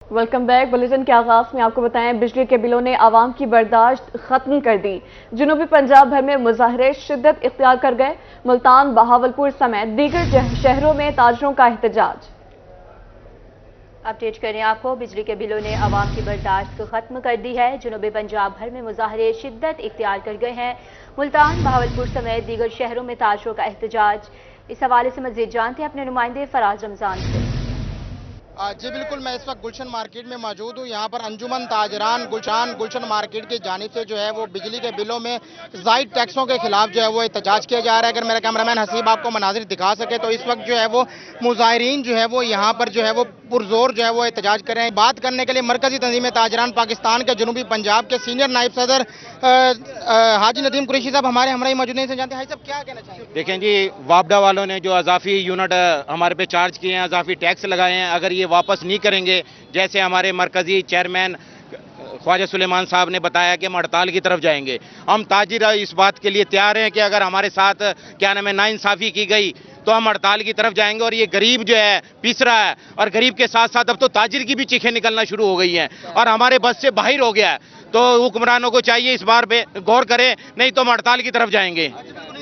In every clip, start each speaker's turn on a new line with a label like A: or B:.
A: Welcome back. Bulletin के आगाज में आपको बताएं, बिजली के बिलों ने आवाम की बर्दाश्त खत्म कर दी। जनूबी पंजाब भर में मुजाहरे शिद्दत इख्तियार कर गए। मुल्तान, बहावलपुर समेत दीगर शहरों में ताजरों का एहतजाज।
B: अपडेट करें आपको, बिजली के बिलों ने आवाम की बर्दाश्त खत्म कर दी है। जनूबी पंजाब भर में मुजाहरे शिद्दत इख्तियार कर गए हैं। मुल्तान, बहावलपुर समेत दीगर शहरों में ताजरों का एहतजाज। इस हवाले से मजीद जानते हैं अपने नुमाइंदे फराज रमजान से।
C: जी बिल्कुल, मैं इस वक्त गुलशन मार्केट में मौजूद हूँ। यहाँ पर अंजुमन ताजरान गुलशन मार्केट की जानिब से जो है वो बिजली के बिलों में ज़ायद टैक्सों के खिलाफ जो है वो एहतजाज किया जा रहा है। अगर मेरा कैमरामैन हसीब आपको मनाजिर दिखा सके तो इस वक्त जो है वो मुजाहिरीन जो है वो यहाँ पर जो है वो पुरजोर जो है वो एहतजाज कर रहे हैं। बात करने के लिए मरकजी तंजीम ताजरान पाकिस्तान के जनूबी पंजाब के सीनियर नायब सदर हाजी नदीम कुरैशी साहब हमारे हमरा मौजूद हैं। जानते हैं साहब क्या कहना चाहेंगे?
D: देखें जी, वापडा वालों ने जो अजाफी यूनिट हमारे पे चार्ज किए हैं, अजाफी टैक्स लगाए हैं, अगर ये वापस नहीं करेंगे, जैसे हमारे मरकजी चेयरमैन ख्वाजा सुलेमान साहब ने बताया कि हम हड़ताल की तरफ जाएंगे। हम ताजिर इस बात के लिए तैयार हैं कि अगर हमारे साथ क्या नाम है नाइंसाफी की गई तो हम हड़ताल की तरफ जाएंगे। और ये गरीब जो है पिस रहा है, और गरीब के साथ साथ अब तो ताजिर की भी चीखें निकलना शुरू हो गई हैं और हमारे बस से बाहर हो गया है। तो हुक्मरानों को चाहिए इस बार पे गौर करें, नहीं तो हम हड़ताल की तरफ जाएंगे।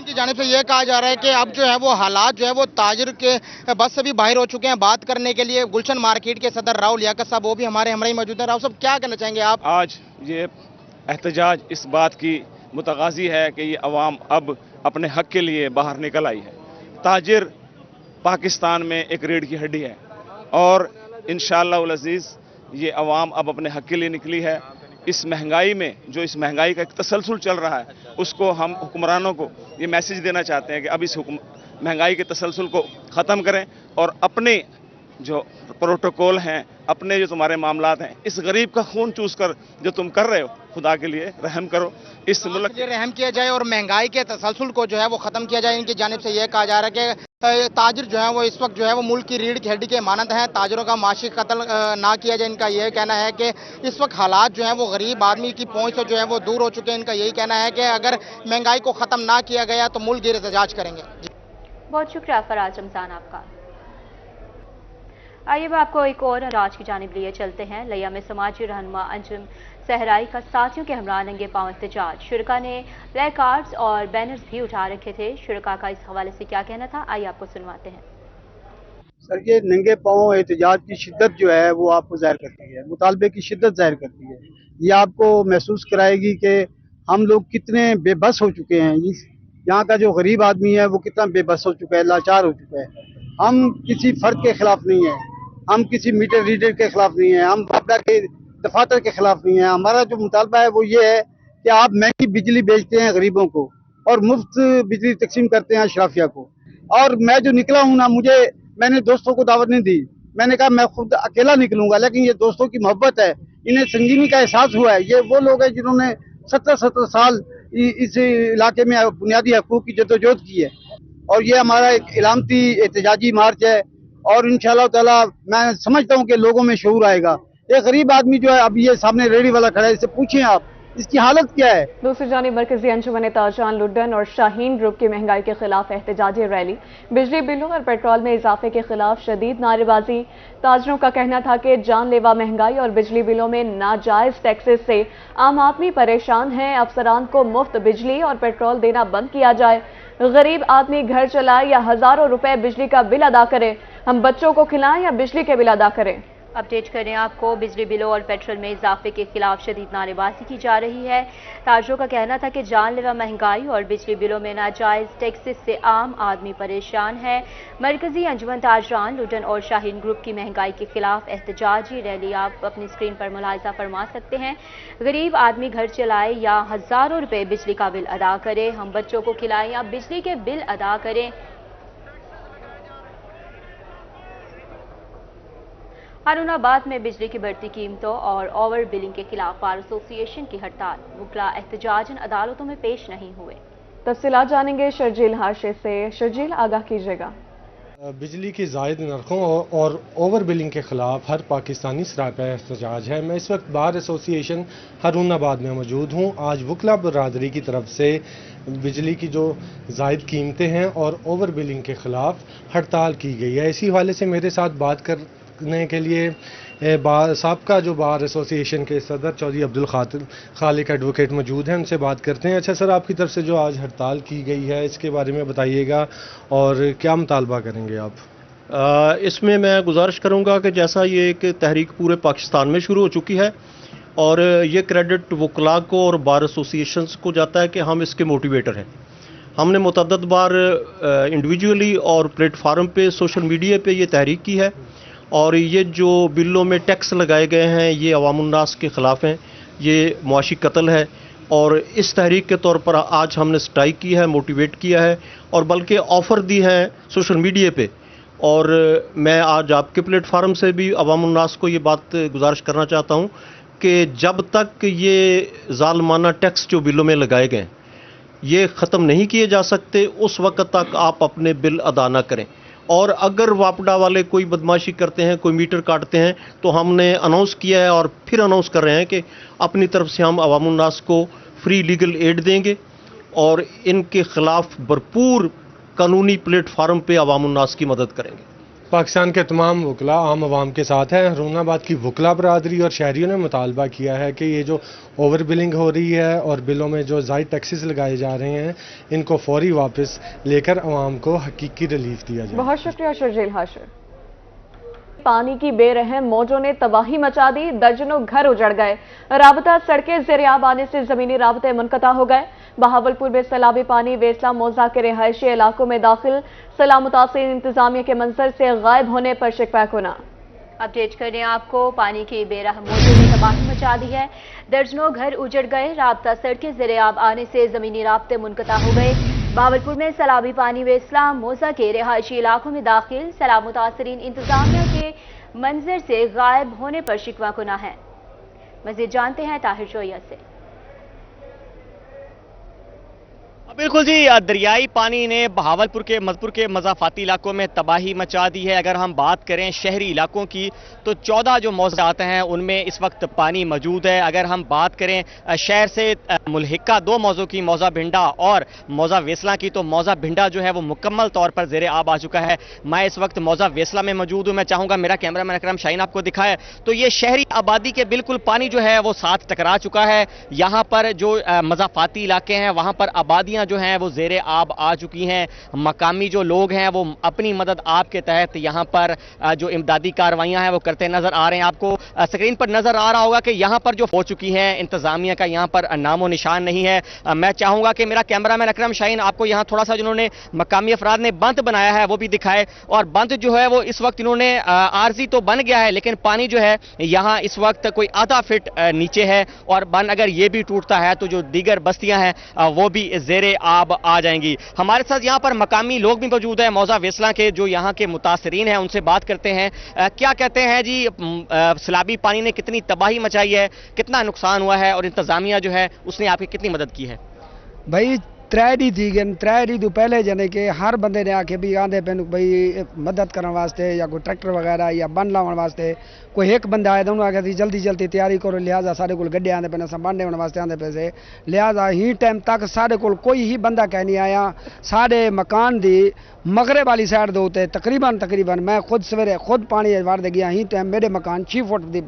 C: की जानिब से यह कहा जा रहा है कि अब जो है वो हालात जो है वो ताजिर के बस से भी बाहर हो चुके हैं। बात करने के लिए गुलशन मार्केट के सदर राव लियाकत साहब वो भी हमारे हमरा ही मौजूद हैं। राव साहब क्या कहना चाहेंगे आप?
E: आज ये एहतजाज इस बात की मुतगाजी है कि ये अवाम अब अपने हक के लिए बाहर निकल आई है। ताजिर पाकिस्तान में एक रीढ़ की हड्डी है और इंशाअल्लाह उल अज़ीज़ ये अवाम अब अपने हक के लिए निकली है। इस महंगाई में जो इस महंगाई का एक तसलसल चल रहा है, उसको हम हुक्मरानों को ये मैसेज देना चाहते हैं कि अब इस महंगाई के तसलसल को ख़त्म करें और अपने जो प्रोटोकॉल हैं, अपने जो तुम्हारे मामलात हैं, इस गरीब का खून चूस कर जो तुम कर रहे हो, खुदा के लिए रहम करो, इस मुल्क
C: के रहम किया जाए और महंगाई के तसलसल को जो है वो ख़त्म किया जाए। इनकी जानिब से यह कहा जा रहा है कि ताजिर जो है वो इस वक्त जो है वो मुल्क की रीढ़ की हड्डी के मानद हैं। ताजिरों का माशी कत्ल ना किया जाए। इनका यह कहना है कि इस वक्त हालात जो है वो गरीब आदमी की पहुंच से जो है वो दूर हो चुके हैं। इनका यही कहना है कि अगर महंगाई को ख़त्म ना किया गया तो मुल्क गिर एहतजाज करेंगे।
B: बहुत शुक्रिया फराज रमजान आपका। आइए अब आपको एक और राज की जानिब लिए चलते हैं। लिया में समाजी रहनुमा अंजुम सहराई का साथियों के हमरा नंगे पांव एहतजाज। शुरका ने प्ले कार्ड्स और बैनर्स भी उठा रखे थे। शुरका का इस हवाले से क्या कहना था, आइए आपको सुनवाते हैं।
F: सर, ये नंगे पांव एहतजाज की शिद्दत जो है वो आपको जाहिर करती है, मुतालबे की शिद्दत जाहिर करती है। ये आपको महसूस कराएगी कि हम लोग कितने बेबस हो चुके हैं। यहाँ का जो गरीब आदमी है वो कितना बेबस हो चुका है, लाचार हो चुका है। हम किसी फर्द के खिलाफ नहीं है, हम किसी मीटर रीडर के खिलाफ नहीं है, हम वापडा के दफातर के खिलाफ नहीं है। हमारा जो मुतालबा है वो ये है कि आप महंगी बिजली बेचते हैं गरीबों को और मुफ्त बिजली तकसीम करते हैं अशराफिया को। और मैं जो निकला हूँ ना, मैंने दोस्तों को दावत नहीं दी, मैंने कहा मैं खुद अकेला निकलूंगा, लेकिन ये दोस्तों की मोहब्बत है, इन्हें संजीवनी का एहसास हुआ है। ये वो लोग हैं जिन्होंने 70 साल इस इलाके में बुनियादी हकूक की जद्दोजहद की है और ये हमारा एक इलामती एहतजाजी मार्च है और इंशाअल्लाह ताला मैं समझता हूँ कि लोगों में शऊर आएगा। एक गरीब आदमी जो है, अब ये सामने रेडी वाला खड़ा है, इससे पूछें आप इसकी हालत क्या है।
A: दूसरी जानिब मरकजी अंजुमन ताजरान लुड्डन और शाहीन ग्रुप की महंगाई के खिलाफ एहतजाजी रैली। बिजली बिलों और पेट्रोल में इजाफे के खिलाफ शदीद नारेबाजी। ताजरों का कहना था कि जानलेवा महंगाई और बिजली बिलों में नाजायज टैक्सेस से आम आदमी परेशान है। अफसरान को मुफ्त बिजली और पेट्रोल देना बंद किया जाए। गरीब आदमी घर चलाए या हजारों रुपए बिजली का बिल अदा करे। हम बच्चों को खिलाएं या बिजली के बिल अदा करें।
B: अपडेट करें आपको, बिजली बिलों और पेट्रोल में इजाफे के खिलाफ शदीद नारेबाजी की जा रही है। ताजरों का कहना था कि जानलेवा महंगाई और बिजली बिलों में नाजायज टैक्सेस से आम आदमी परेशान है। मरकजी अंजुमन ताजरान लुड्डन और शाहीन ग्रुप की महंगाई के खिलाफ एहतजाजी रैली आप अपनी स्क्रीन पर मुलाहिजा फरमा सकते हैं। गरीब आदमी घर चलाए या हजारों रुपए बिजली का बिल अदा करे। हम बच्चों को खिलाएं या बिजली के बिल अदा करें। हारूनाबाद में बिजली की बढ़ती कीमतों और ओवर बिलिंग के खिलाफ बार एसोसिएशन की हड़ताल। वुकला एहतजाजन अदालतों में पेश नहीं हुए।
A: तफसीलात जानेंगे शर्जील हाशे से। शर्जील, आगाह कीजिएगा।
G: बिजली की ज़ायद नरखों और ओवर बिलिंग के खिलाफ हर पाकिस्तानी सरापा एहतजाज है। मैं इस वक्त बार एसोसिएशन हारूनाबाद में मौजूद हूँ। आज वुकला बरादरी की तरफ से बिजली की जो ज़ायद कीमतें हैं और ओवर बिलिंग के खिलाफ हड़ताल की गई है। इसी हवाले से मेरे साथ बात करने के लिए साबका जो बार एसोसिएशन के सदर चौधरी अब्दुल खालिक एडवोकेट मौजूद हैं, उनसे बात करते हैं। अच्छा सर, आपकी तरफ से जो आज हड़ताल की गई है इसके बारे में बताइएगा और क्या मुतालबा करेंगे आप?
H: इसमें मैं गुजारिश करूंगा कि जैसा ये एक तहरीक पूरे पाकिस्तान में शुरू हो चुकी है और ये क्रेडिट वकला को और बार एसोसिएशंस को जाता है कि हम इसके मोटिवेटर हैं। हमने मुतअद्दिद बार इंडिविजुअली और प्लेटफार्म पे सोशल मीडिया पे ये तहरीक की है और ये जो बिलों में टैक्स लगाए गए हैं ये अवामुन्नास के ख़िलाफ़ हैं, ये मुआशी कत्ल है और इस तहरीक के तौर पर आज हमने स्ट्राइक की है, मोटिवेट किया है और बल्कि ऑफ़र दी है सोशल मीडिया पे। और मैं आज आपके प्लेटफार्म से भी अवामुन्नास को ये बात गुजारिश करना चाहता हूँ कि जब तक ये ज़ालमाना टैक्स जो बिलों में लगाए गए ये ख़त्म नहीं किए जा सकते उस वक्त तक आप अपने बिल अदा ना करें। और अगर वापडा वाले कोई बदमाशी करते हैं, कोई मीटर काटते हैं, तो हमने अनाउंस किया है और फिर अनाउंस कर रहे हैं कि अपनी तरफ से हम अवामुन्नास को फ्री लीगल एड देंगे और इनके ख़िलाफ़ भरपूर कानूनी प्लेटफार्म पे अवामुन्नास की मदद करेंगे।
G: पाकिस्तान के तमाम वकला आम आवाम के साथ हैं। हरूनाबाद की वकला बरादरी और शहरियों ने मुतालबा किया है कि ये जो ओवर बिलिंग हो रही है और बिलों में जो ज़ायद टैक्सेस लगाए जा रहे हैं इनको फौरी वापस लेकर आवाम को हकीकी रिलीफ दिया जाए।
A: बहुत शुक्रिया शर्जील हाशिर। पानी की बेरहम मौजों ने तबाही मचा दी, दर्जनों घर उजड़ गए, राबता सड़कें ज़ेरियाब आने से ज़मीनी राबते मुनक़ता हो गए। बहावलपुर में सैलाबी पानी वेसला मौजा के रिहायशी इलाकों में दाखिल, सैलाब मुतासिर इंतजामिया के मंजर से गायब होने पर शिकवा गुना।
B: अपडेट करें आपको, पानी की बेरहम मौजों ने तबाही मचा दी है, दर्जनों घर उजड़ गए, राबता सड़कें ज़ेरियाब आने से ज़मीनी राबते मुनक़ता हो गए। बहावलपुर में सैलाबी पानी वेसला मौजा के रिहायशी इलाकों में दाखिल, सैलाब मुतासरीन इंतजामिया के मंजर से गायब होने पर शिकवा गुना है। मज़ीद जानते हैं ताहिर जोया से।
I: बिल्कुल जी, दरियाई पानी ने बहावलपुर के मधुपुर के मज़ाफ़ाती इलाकों में तबाही मचा दी है। अगर हम बात करें शहरी इलाकों की तो 14 जो मौज़े आते हैं उनमें इस वक्त पानी मौजूद है। अगर हम बात करें शहर से मुल्हिका 2 मौज़ों की, मौज़ा भिंडा और मौज़ा वेसला की, तो मौज़ा भिंडा जो है वो मुकम्मल तौर पर ज़ेरे आब आ चुका है। मैं इस वक्त मौज़ा वेसला में मौजूद हूँ। मैं चाहूँगा मेरा कैमरामैन अकरम शाहीन आपको दिखाए तो ये शहरी आबादी के बिल्कुल पानी जो है वो साथ टकरा चुका है। यहाँ पर जो मज़ाफ़ाती इलाके हैं वहाँ पर आबादियाँ जो हैं वो ज़ेरे आब आ चुकी हैं। मकामी जो लोग हैं वो अपनी मदद आप के तहत यहाँ पर जो इमदादी कार्रवाइयाँ हैं वो करते नजर आ रहे हैं। आपको स्क्रीन पर नजर आ रहा होगा कि यहाँ पर जो हो चुकी हैं इंतजामिया का यहाँ पर नामो निशान नहीं है। मैं चाहूँगा कि मेरा कैमरामैन अकरम शाहीन आपको यहाँ थोड़ा सा जिन्होंने मकामी अफराद ने बंद बनाया है वो भी दिखाए। और बंद जो है वो इस वक्त इन्होंने आरजी तो बन गया है लेकिन पानी जो है यहाँ इस वक्त कोई आधा फीट नीचे है और बंद अगर ये भी टूटता है तो जो दीगर बस्तियाँ हैं वो भी ज़ेरे आब आ जाएंगी। हमारे साथ यहाँ पर मकामी लोग भी मौजूद हैं मौज़ा वेसला के, जो यहाँ के मुतासरीन हैं, उनसे बात करते हैं। क्या कहते हैं जी, सैलाबी पानी ने कितनी तबाही मचाई है, कितना नुकसान हुआ है और इंतजामिया जो है उसने आपकी कितनी मदद की है?
J: भाई त्रै दी थी गए, त्रै दी तो पहले जने के हर बंदे ने आके भी आंदे पे भाई मदद करने वास्ते या कोई ट्रैक्टर वगैरह या बन लाने वास्ते कोई एक बंदा आया तो उन्होंने आके जल्दी जल्दी तैयारी करो, लिहाजा सारे को गड्ढे आंदे पे संभालने होने वास्ते आंदे पे से, लिहाजा ही टाइम तक सारे को कोई ही बंदा कह नहीं आया। सारे मकान दी मगरब वाली साइड दे उत्ते तकरीबन मैं खुद सवेरे खुद पानी वार दे गया ही टाइम मेरे मकान 6 फुट दी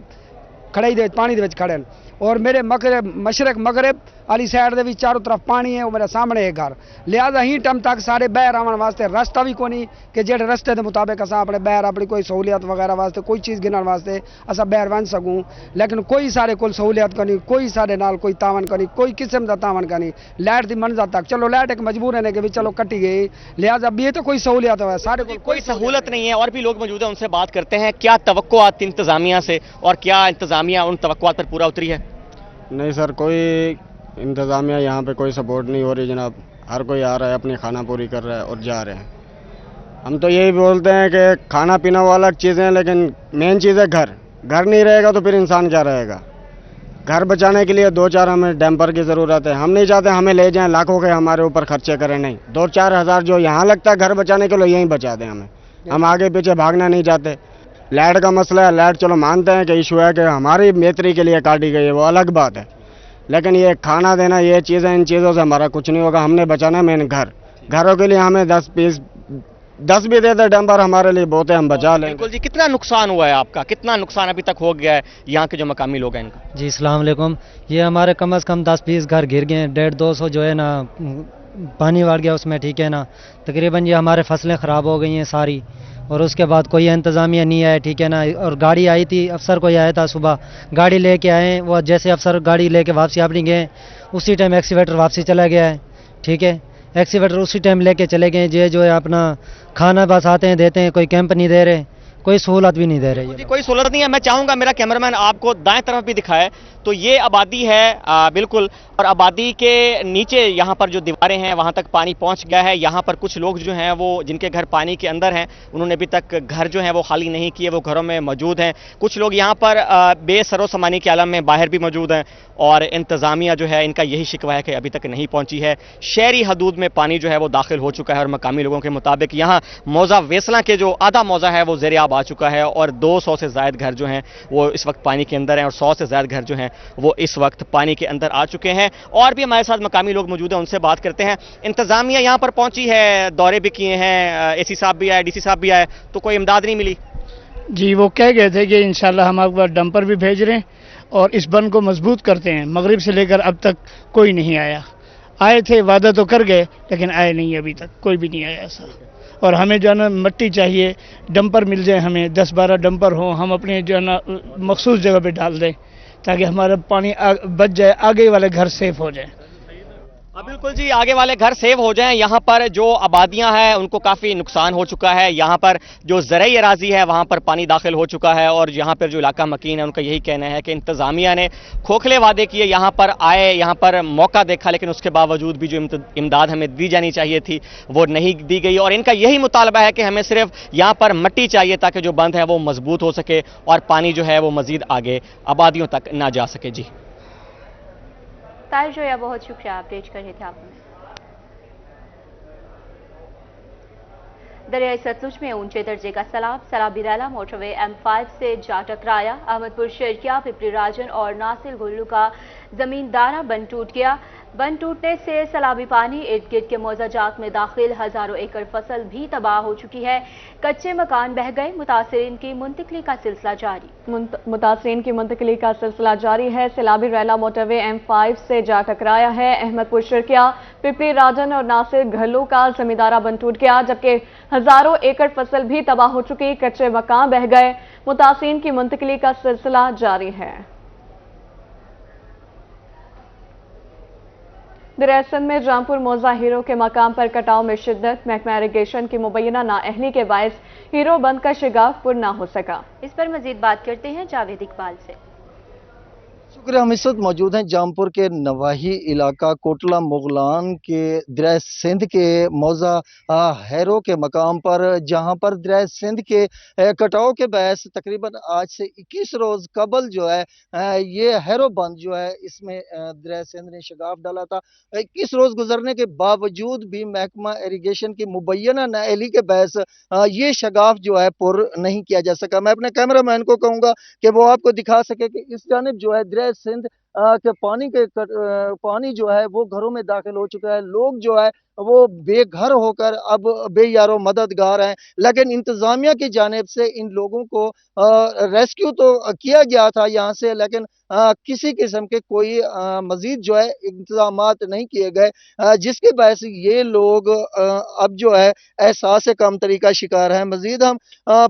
J: खड़ाई दे पानी दे विच खड़े और मेरे मशरक मगरब वाली साइड दे भी चारों तरफ पानी है, वो मेरे सामने है घर। लिहाजा ही टाइम तक सारे बहर आवन वास्ते रास्ता भी कोनी कि जेड़े रस्ते के मुताबिक अस अपने बहर अपनी कोई सहूलियत वगैरह वास्ते कोई चीज़ गिनने वास्ते अस बहर बन सकूँ, लेकिन कोई सारे को सहूलियत करनी, कोई सारे नाल कोई तावन करनी, कोई किस्म का तावन करनी। लाइट की मंजर तक चलो लाइट एक मजबूर है कि भी चलो कटी गई, लिहाजा भी ये तो कोई सहूलियत है सारे को
I: कोई सहूलत नहीं है। और भी लोग मौजूद हैं, उनसे बात करते हैं। क्या तवक्कुआत इंतजामिया से और क्या इंतजामिया उन तवक्कुआत पर पूरा उतरी है?
K: नहीं सर, कोई इंतज़ामिया यहाँ पे कोई सपोर्ट नहीं हो रही जनाब। हर कोई आ रहा है, अपनी खाना पूरी कर रहा है और जा रहे हैं। हम तो यही बोलते हैं कि खाना पीना वो अलग चीज़ें हैं, लेकिन मेन चीज़ है घर। घर नहीं रहेगा तो फिर इंसान क्या रहेगा? घर बचाने के लिए 2-4 हमें डैम्पर की ज़रूरत है। हम नहीं चाहते हमें ले जाएं, लाखों के हमारे ऊपर खर्चे करें, नहीं। 2-4 हज़ार जो यहाँ लगता है घर बचाने के लिए यहीं बचा दें हमें, हम आगे पीछे भागना नहीं चाहते। लाइट का मसला है, लाइट चलो मानते हैं कि इशू है कि हमारी बेहतरी के लिए काटी गई है, वो अलग बात है, लेकिन ये खाना देना ये चीज़ें, इन चीज़ों से हमारा कुछ नहीं होगा। हमने बचाना मेन घर। घरों के लिए हमें 10-20 10 भी दे दे डंपर हमारे लिए बहुत है, हम बचा लेंगे।
I: बिल्कुल जी, कितना नुकसान हुआ है आपका, कितना नुकसान अभी तक हो गया है यहाँ के जो मकामी लोग हैं इनका?
L: जी अस्सलाम वालेकुम। ये हमारे कम से कम 10-20 घर गिर गए हैं, 150-200 जो है ना पानी वाड़ गया उसमें, ठीक है ना। तकरीबन ये हमारे फसलें ख़राब हो गई हैं सारी, और उसके बाद कोई इंतज़ामिया नहीं आया, ठीक है ना। और गाड़ी आई थी, अफसर कोई आया था सुबह, गाड़ी लेके आए, वो जैसे अफसर गाड़ी लेके वापसी अपनी गए, उसी टाइम एक्सीवेटर वापसी चला गया है, ठीक है। एक्सीवेटर उसी टाइम लेके चले गए। ये जो है अपना खाना बस आते हैं देते हैं, कोई कैंप नहीं दे रहे, कोई सहूलत भी नहीं दे रही है।
I: कोई सहूलत नहीं है। मैं चाहूंगा मेरा कैमरामैन आपको दाएं तरफ भी दिखाए, तो ये आबादी है बिल्कुल, और आबादी के नीचे यहाँ पर जो दीवारें हैं वहाँ तक पानी पहुँच गया है। यहाँ पर कुछ लोग जो हैं वो जिनके घर पानी के अंदर हैं, उन्होंने अभी तक घर जो हैं वो खाली नहीं किए, वो घरों में मौजूद हैं। कुछ लोग यहाँ पर बेसरो सामानी के आलम में बाहर भी मौजूद हैं, और इंतज़ामिया जो है इनका यही शिकवा है कि अभी तक नहीं पहुँची है। शहरी हदूद में पानी जो है वो दाखिल हो चुका है, और मकामी लोगों के मुताबिक यहाँ मौजा वेसला के जो आधा मौजा है वो ज़ेर-ए-आब आ चुका है, और 200 से ज़ायद घर जो हैं वो इस वक्त पानी के अंदर हैं, और 100 से ज़ायद घर जो हैं वो इस वक्त पानी के अंदर आ चुके हैं। और भी हमारे साथ मकामी लोग मौजूद हैं, उनसे बात करते हैं। इंतज़ामिया यहाँ पर पहुंची है, दौरे भी किए हैं, एसी साहब भी आए, डीसी साहब भी आए, तो कोई इमदाद नहीं मिली?
M: जी, वो कह गए थे कि इंशाल्लाह हम आपको डंपर भी भेज रहे हैं और इस बंद को मजबूत करते हैं। मगरिब से लेकर अब तक कोई नहीं आया। आए थे, वादा तो कर गए, लेकिन आए नहीं, अभी तक कोई भी नहीं आया ऐसा। और हमें जो है ना मट्टी चाहिए, डंपर मिल जाए, हमें 10-12 डंपर हों, हम अपने जो है ना मखसूस जगह पे डाल दें ताकि हमारा पानी बच जाए, आगे वाले घर सेफ हो जाए।
I: बिल्कुल जी, आगे वाले घर सेव हो जाएं। यहाँ पर जो आबादियां हैं उनको काफ़ी नुकसान हो चुका है। यहाँ पर जो ज़रई अराजी है वहाँ पर पानी दाखिल हो चुका है, और यहाँ पर जो इलाका मकीन है उनका यही कहना है कि इंतज़ामिया ने खोखले वादे किए, यहाँ पर आए, यहाँ पर मौका देखा, लेकिन उसके बावजूद भी जो इमदाद हमें दी जानी चाहिए थी वो नहीं दी गई। और इनका यही मुतालबा है कि हमें सिर्फ यहाँ पर मिट्टी चाहिए ताकि जो बंद है वो मजबूत हो सके और पानी जो है वो मज़ीद आगे आबादियों तक ना जा सके। जी
B: ताहिर जोया, बहुत शुक्रिया, अपडेट कर रहे थे आपने। दरियाई सतलुज में ऊंचे दर्जे का सैलाबी रैला मोटरवे M5 से जा टकराया। अहमदपुर शर्किया, पिपली राजन और नासिर गुल्लू का जमींदारा बंद टूट गया। बंद टूटने से सैलाबी पानी इर्द गिर्द के मौजाजात में दाखिल, हजारों एकड़ फसल भी तबाह हो चुकी है। कच्चे मकान बह गए। मुतासरीन की मुंतकली का सिलसिला जारी है। सैलाबी रैला मोटरवे M5 से जा टकराया है। अहमदपुर शर्किया, पिपली राजन और नासिर घल्लू का जमींदारा बंद टूट गया, जबकि हजारों एकड़ फसल भी तबाह हो चुकी, कच्चे मकान बह गए। मुतासरीन की मुंतकली का सिलसिला जारी है। दरियासंध में रामपुर मौजा हीरो के मकाम पर कटाव में शिद्दत। महकमा इरिगेशन की मुबैना नाअहली के बायस हीरो बंद का शिगाफ पुर न हो सका। इस पर मजीद बात करते हैं जावेद इकबाल से।
N: शुक्रिया। हम इस वक्त मौजूद हैं जामपुर के नवाही इलाका कोटला मुगलान के दरिया सिंध के मौजा हैरो के मकाम पर, जहां पर दरिया सिंध के कटाव के बहस तकरीबन आज से 21 रोज कबल जो है ये हैरो बंद जो है इसमें दरिया सिंध ने शगाफ डाला था। 21 रोज गुजरने के बावजूद भी महकमा इरिगेशन की मुबैना नाअहली के बहस ये शगाफ जो है पुर नहीं किया जा सका। मैं अपने कैमरा मैन को कहूँगा कि वो आपको दिखा सके कि इस जानिब जो है दरिया सिंध के पानी जो है वो घरों में दाखिल हो चुका है। लोग जो है वो बेघर होकर अब बेयारो मददगार हैं, लेकिन इंतजामिया की जानिब से इन लोगों को रेस्क्यू तो किया गया था यहाँ से, लेकिन किसी किस्म के कोई मजीद जो है इंतजामात नहीं किए गए, जिसकी वजह से ये लोग अब जो है एहसास कम तरीका शिकार है। मजीद हम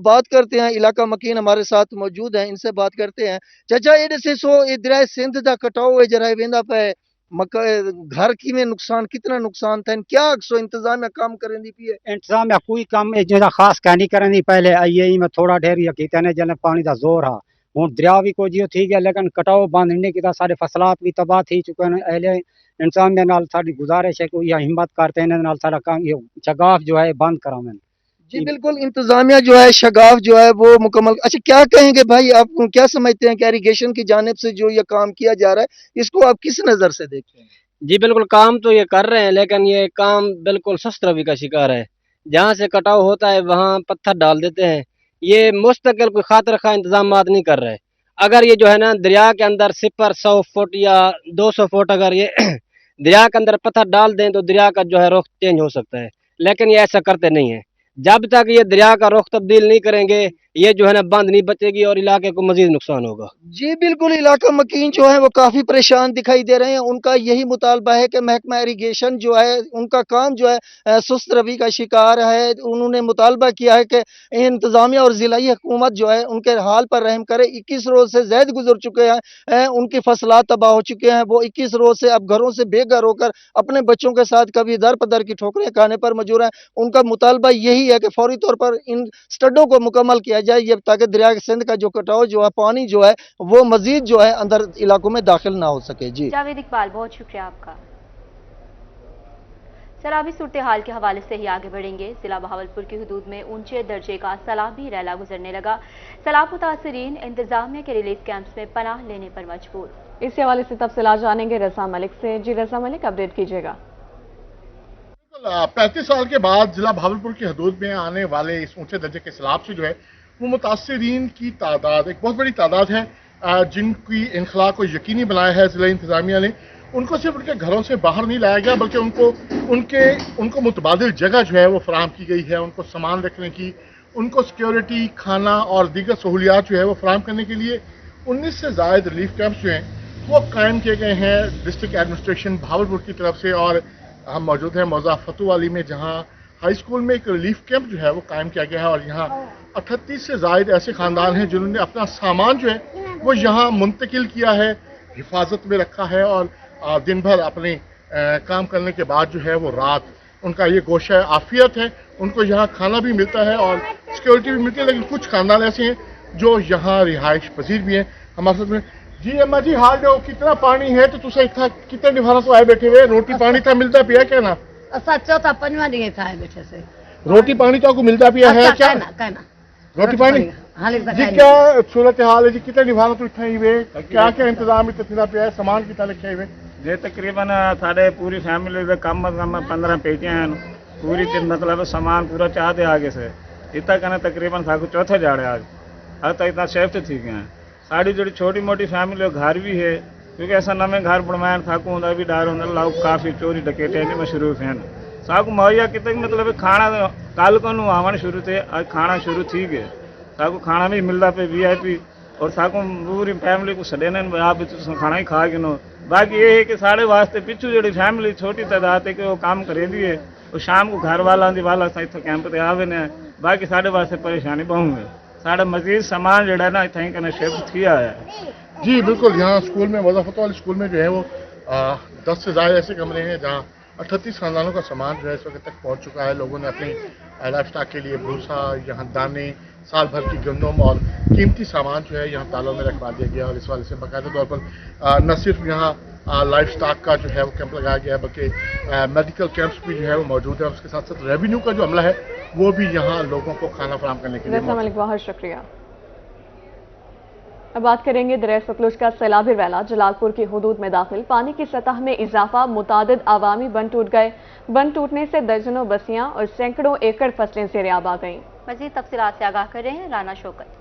N: बात करते हैं, इलाका मकीन हमारे साथ मौजूद हैं, इनसे बात करते हैं। चाचा ये दरिया सिंध का कटाव जरा वेंदा पे घर की में नुकसान कितना नुकसान था, क्या अक्सो इंतजाम काम करें दी पी है?
O: इंतजाम कोई काम जैसा खास कहनी करें दी, पहले आई में थोड़ा ढेर यकीन जल पानी का जोर हा, हूँ दरिया भी कोई जियो थी गया, लेकिन कटाव बंद होने की सारे फसलात भी तबाह थी चुके हैं। अहले इंसान के नाल साडी गुजारिश है कि यह हिम्मत करते हैं नाल सारा काम ये शगाफ जो है बंद करावें।
N: जी बिल्कुल, इंतजामिया जो है शगाफ जो है वो मुकम्मल। अच्छा क्या कहेंगे भाई, आप क्या समझते हैं कि इरिगेशन की जानिब से जो ये काम किया जा रहा है इसको आप किस नजर से देखते हैं?
P: जी बिल्कुल, काम तो ये कर रहे हैं, लेकिन ये काम बिल्कुल शस्त्रवी का शिकार है। जहाँ से कटाव होता है वहाँ पत्थर डाल देते हैं, ये मुस्तकिल कोई खातिर खा इंतजाम नहीं कर रहे। अगर ये जो है ना दरिया के अंदर सिपर 100 फुट या 200 फुट अगर ये दरिया के अंदर पत्थर डाल दें तो दरिया का जो है रुख चेंज हो सकता है, लेकिन ये ऐसा करते नहीं है। जब तक ये दरिया का रुख तब्दील नहीं करेंगे ये जो है ना बंद नहीं बचेगी और इलाके को मजीद नुकसान होगा।
N: जी बिल्कुल, इलाका मकीन जो है वो काफी परेशान दिखाई दे रहे हैं। उनका यही मुतालबा है कि महकमा इरिगेशन जो है उनका काम जो है सुस्त रवि का शिकार है। उन्होंने मुतालबा किया है कि इंतजामिया और जिलाई हुकूमत जो है उनके हाल पर रहम करे। 21 रोज से ज्यादा गुजर चुके हैं, उनकी फसलात तबाह हो चुके हैं। वो 21 रोज से अब घरों से बेघर होकर अपने बच्चों के साथ कभी दर पदर की ठोकरें खाने पर मजबूर है। उनका मुतालबा यही है कि फौरी तौर पर इन स्टडों को मुकम्मल किया जाए, ये ताकि दरिया सिंध का जो कटाव जो है पानी जो है वो मजीद जो है अंदर इलाकों में दाखिल ना हो सके। जी
B: जावेद इकबाल, बहुत शुक्रिया आपका। सैलाबी सूरत हाल के हवाले से ही आगे बढ़ेंगे। जिला बहावलपुर की हदूद में ऊंचे दर्जे का सैलाबी रैला गुजरने लगा। सैलाब मुतासरीन इंतजामिया के रिलीफ कैंप्स में पनाह लेने पर मजबूर।
A: इस हवाले से तफसीलात जानेंगे रज़ा मलिक से। जी रज़ा मलिक, अपडेट कीजिएगा।
Q: 35 साल के बाद जिला बहावलपुर की हदूद में आने वाले इस ऊंचे दर्जे के सैलाब से जो है वो मुतासरीन की तादाद एक बहुत बड़ी तादाद है, जिनकी इनखला को यकीनी बनाया है जिला इंतजामिया ने। उनको सिर्फ उनके घरों से बाहर नहीं लाया गया बल्कि उनको मुतबादिल जगह जो है वो फराहम की गई है। उनको सामान रखने की, उनको सिक्योरिटी, खाना और दीगर सहूलियात जो है वो फराहम करने के लिए 19 से ज़ायद रिलीफ कैंप्स जो हैं वो कायम किए गए हैं डिस्ट्रिक्ट एडमिनिस्ट्रेशन बहावलपुर की तरफ से। और हम मौजूद हैं मौजा फतुवाली में, जहाँ हाई स्कूल में एक रिलीफ कैंप जो है वो कायम किया गया है। और यहाँ 38 से ज़ायद ऐसे ख़ानदान हैं जिन्होंने अपना सामान जो है वो यहाँ मुंतकिल किया है, हिफाजत में रखा है और दिन भर अपने काम करने के बाद जो है वो रात उनका ये गोशा आफियत है। उनको यहाँ खाना भी मिलता है और सिक्योरिटी भी मिलती है। लेकिन कुछ खानदान ऐसे हैं जो यहाँ रिहाइश पजीर भी हैं। हमारे साथ में जी अम्मा जी, हाल जो कितना पानी है तो तुझे इतना कितने निभाना तो आए बैठे हुए, रोटी पानी था मिलता पिया क्या ना?
R: चौथा पंजवा दिन था बैठे से
Q: रोटी पानी तो आपको मिलता पिया है क्या?
R: कहना
Q: रोटी पानी जी क्या सूरत हाल है जी? कितना निभाना तो इतना ही वे, क्या क्या इंतजाम इतना पिया है, सामान कितना लिखे हुए?
S: ये तकरीबन साढ़े पूरी फैमिली से कम अज कम 15 पेटियां हैं पूरी, मतलब सामान पूरा चाहते आगे से इतना कहना तकरीबन साकू चौथे जाड़े आज तक इतना सेफ्ट थी गए। साड़ी जो छोटी मोटी फैमिली घर भी है क्योंकि ऐसा नवे घर बनवाया साकू होंगे भी डर होंगे लोग काफ़ी चोरी डकैते मशरूफ हैं। साकू मुहैया कितने मतलब खाना कल को आवन शुरू थे, आज खाना शुरू थी गए। साकू खाना भी मिलता पे VIP और साकू पूरी फैमिली को सड़े आप खाना ही खा गिनो। बाकी ये है कि साढ़े वास्ते पिछू जी फैमिली छोटी तादाद है कि वो काम करे दी है वो शाम को घर वाला इतना कैंप से आवे ने। बाकी साढ़े वास्ते परेशानी बहुत है, साढ़ा मजीद सामान जड़ा ना इतना कहना शिफ्ट किया है।
Q: जी बिल्कुल, यहाँ स्कूल में मौजाफत वाले स्कूल में जो है वो 10 से ज़्यादा ऐसे कमरे हैं जहाँ 38 खानदानों का सामान जो है इस वक्त तक पहुँच चुका है। लोगों ने अपनी लाइफ स्टॉक के लिए भूसा, यहाँ दाने, साल भर की गंदम और कीमती सामान जो है यहाँ तालों में रखवा दिया गया। और इस वाले से बाकायदा तौर पर न सिर्फ यहाँ लाइफ स्टॉक का जो है वो कैंप लगाया गया है बल्कि मेडिकल कैंप्स भी जो है वो मौजूद है। उसके साथ साथ रेवेन्यू का जो अमला है वो भी यहाँ लोगों को खाना फराहम करने के लिए।
A: बहुत शुक्रिया। अब बात करेंगे दरिया सतलुज का सैलाबी रैला जलालपुर की हुदूद में दाखिल। पानी की सतह में इजाफा, मुतादिद आवामी बंद टूट गए। बंद टूटने से दर्जनों बस्तियां और सैकड़ों एकड़ फसलें ज़ेर-ए-आब आ गईं।
B: मजीद तफसीलात से आगाह कर रहे हैं राना शौकत।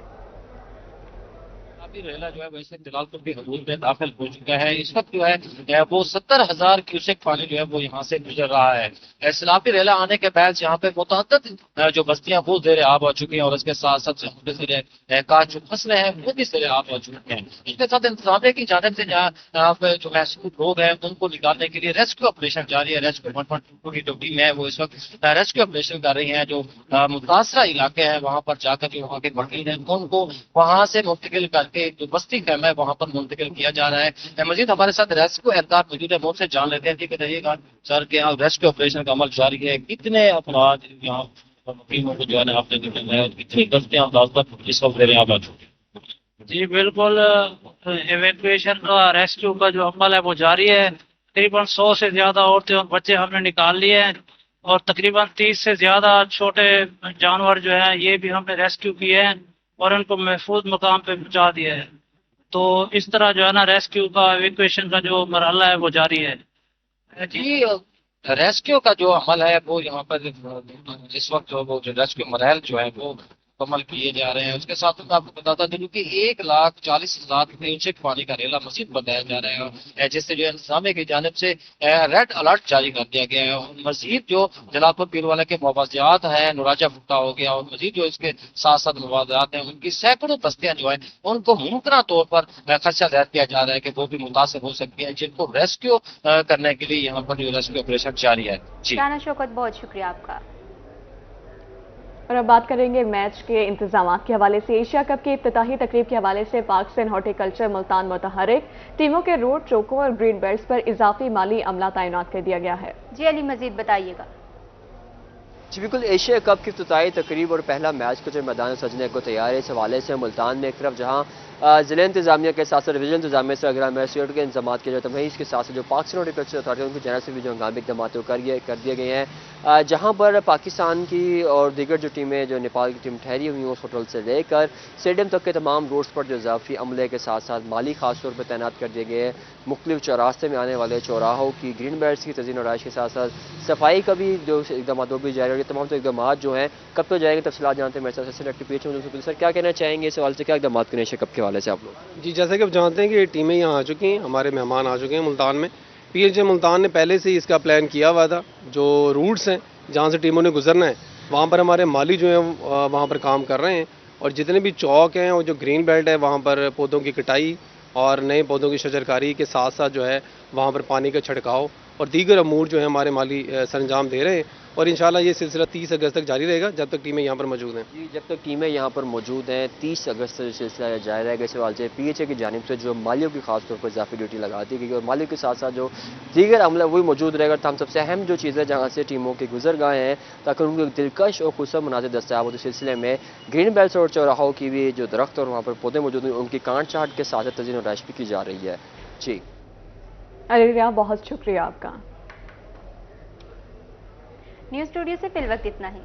T: रैला जो है वैसे जलालपुर की हदूद में दाखिल हो चुका है। इस वक्त जो है वो 70,000 क्यूसेक पानी जो है वो यहाँ से गुजर रहा है। सैलाबी रैला आने के बाद यहाँ पे मुतअद्दिद जो बस्तियां वो ज़ेर-ए-आब हो चुकी हैं और इसके साथ साथ जो फसलें हैं वो भी ज़ेर-ए-आब हो चुकी हैं। इसके साथ इंतजामिया की जानिब से यहाँ पे जो महसूस लोग हैं उनको निकालने के लिए रेस्क्यू ऑपरेशन जारी है। रेस्क्यू 112 की जो टीम है वो इस वक्त रेस्क्यू ऑपरेशन कर रही है। जो मुतासरा इलाके हैं वहाँ पर जाकर जो वहाँ के वकील हैं उनको वहाँ से मुंतकिल करके जो बस्ती कैम्प है वहाँ पर मुंतकिल किया जा रहा है। मजीद हमारे साथ रेस्क्यू एहलकार मौजूद है, वो से जान लेते हैं कि कहिएगा सर के यहाँ रेस्क्यू ऑपरेशन का अमल जारी है, कितने अफराद यहाँ टीमों को जो है आपने निकलना है और कितनी बस्तियाँ इस वक्त ज़ेर-ए-आब आ चुकी हैं?
U: जी बिल्कुल, इवैक्यूएशन का रेस्क्यू का जो अमल है वो जारी है। तकरीबन 100 से ज्यादा औरतें और बच्चे हमने निकाल लिए हैं और तकरीबन 30 से ज्यादा छोटे जानवर जो हैं ये भी हमने रेस्क्यू किए हैं और उनको महफूज मकाम पे पहुंचा दिया है। तो इस तरह जो है ना रेस्क्यू का इवैक्यूएशन का जो मरहला है वो जारी है।
T: जी रेस्क्यू का जो अमल है वो यहाँ पर इस वक्त वो जो रेस्क्यू मरहल जो है वो मुकम्मल किए जा रहे हैं। उसके साथ मैं आपको बताता चलूं कि 1,40,000 क्यूसेक पानी का रेला मजीद बताया जा रहा है, जिससे जो इंतजामिया की जानिब से रेड अलर्ट जारी कर दिया गया है। और मजीद जो जलालपुर पीरवाला के मवाजियात हैं, नुराजा भुट्टा हो गया, और मजीद जो इसके साथ साथ मवाजियात हैं, उनकी सैकड़ों बस्तियां जो है उनको मुमकिन तौर पर खदशा जाहिर किया जा रहा है कि वो भी मुतासर हो सकती है, जिनको रेस्क्यू करने के लिए यहाँ पर जो रेस्क्यू ऑपरेशन जारी है। जी
B: राना शौकत, बहुत शुक्रिया आपका।
A: और अब बात करेंगे मैच के इंतजाम के हवाले से। एशिया कप की इफ्तिताही तकरीब के हवाले से पाकिस्तान हॉर्टिकल्चर मुल्तान मुतहरिक टीमों के रोड चौकों और ग्रीन बेल्ट्स पर इजाफी माली अमला तैनात कर दिया गया है।
B: जी अली, मजीद बताइएगा।
D: जी बिल्कुल, एशिया कप की इफ्तिताही तकरीब और पहला मैच को जो मैदान सजने को तैयार है, इस हवाले से मुल्तान में एक तरफ जहां ज़िला इंतजामिया के साथ साथ डिवीजन इंतजामिया से अगर मैच के इंतजाम किए जाते हैं, वहीं इसके साथ साथ जो पाकिस्तान हॉर्टिकल्चर अथॉरिटी उनकी जानब से भी जो हंगामी इकदाम कर दिए गए हैं, जहां पर पाकिस्तान की और दीगर जो टीमें जो नेपाल की टीम ठहरी हुई हैं उस होटल से लेकर स्टेडियम तक के तमाम रोड्स पर जो इजाफी अमले के साथ साथ माली खास तौर पर तैनात कर दिए गए हैं। मुख्तलिफ चौरास्ते में आने वाले चौराहों की ग्रीन बेल्ट्स की तज़ीन और आइश के साथ साथ सफाई का भी जो इकदाम वो भी जारी, तमाम तो इकदाम जो हैं कब तो जाएंगे तफसीलात जानते हैं मेरे साथ सर क्या कहना चाहेंगे इस सवाल से, क्या इकदाम करें एशिया कप के हवाले से आप लोग?
V: जी जैसे कि आप जानते हैं कि टीमें यहाँ आ चुकी हैं, हमारे मेहमान आ चुके हैं मुल्तान में। पीएचए मुल्तान ने पहले से ही इसका प्लान किया हुआ था। जो रूट्स हैं जहाँ से टीमों ने गुजरना है वहाँ पर हमारे माली जो हैं वहाँ पर काम कर रहे हैं, और जितने भी चौक हैं और जो ग्रीन बेल्ट है वहाँ पर पौधों की कटाई और नए पौधों की शजरकारी के साथ साथ जो है वहाँ पर पानी का छिड़काव और दीगर अमूर जो है हमारे माली सरंजाम दे रहे हैं। और इंशाल्लाह ये सिलसिला 30 अगस्त तक जारी रहेगा जब तक टीमें यहाँ पर मौजूद हैं।
D: जी जब तक टीमें यहाँ पर मौजूद हैं 30 अगस्त से सिलसिला जारी रहेगा। इस सवाल से पीएचए की जानिब से जो मालियों की खास तौर पर इजाफी ड्यूटी लगा दी गई और मालियों के साथ साथ जो दीगर अमला वही मौजूद रहेगा। तमाम सबसे अहम जो चीज़ें जहाँ से टीमों के गुजर गए हैं ताकि उनको दिलकश और खूबसूरत मनाजिर दस्तयाब हो, तो सिलसिले में ग्रीन बेल्ट्स और चौराहों की भी जो दरख्त और वहाँ पर पौधे मौजूद हैं उनकी काट छाट के साथ तज़ीन और आइश भी की जा रही है। जी
A: अरे बहुत शुक्रिया आपका।
B: न्यूज़ स्टूडियो से फिल वक्त इतना ही।